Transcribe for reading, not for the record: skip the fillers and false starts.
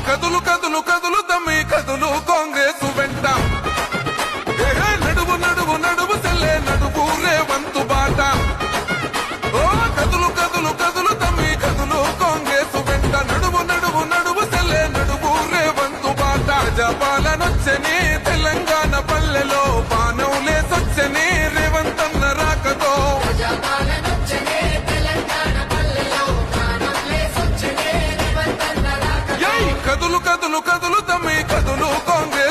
కదులు కదులు కదులు దమ్మి కదులు కాంగ్రెస్ వెంట నడువు నడువు నడువు సెల్లే నడువు రేవంతు బాట ఓ కదులు కదులు కదులు దమ్మి కదులు కాంగ్రెస్ వెంట నడువు నడువు నడువు సెల్లే నడువు రేవంతు బాట ప్రజాపాలనొచ్చని తెలంగాణ పల్లెలో పానవులే సొచ్చని రేవంతన్న రాకతో కదులు కదులు కదులు తమ్మి కదులు కాంగ్రెస్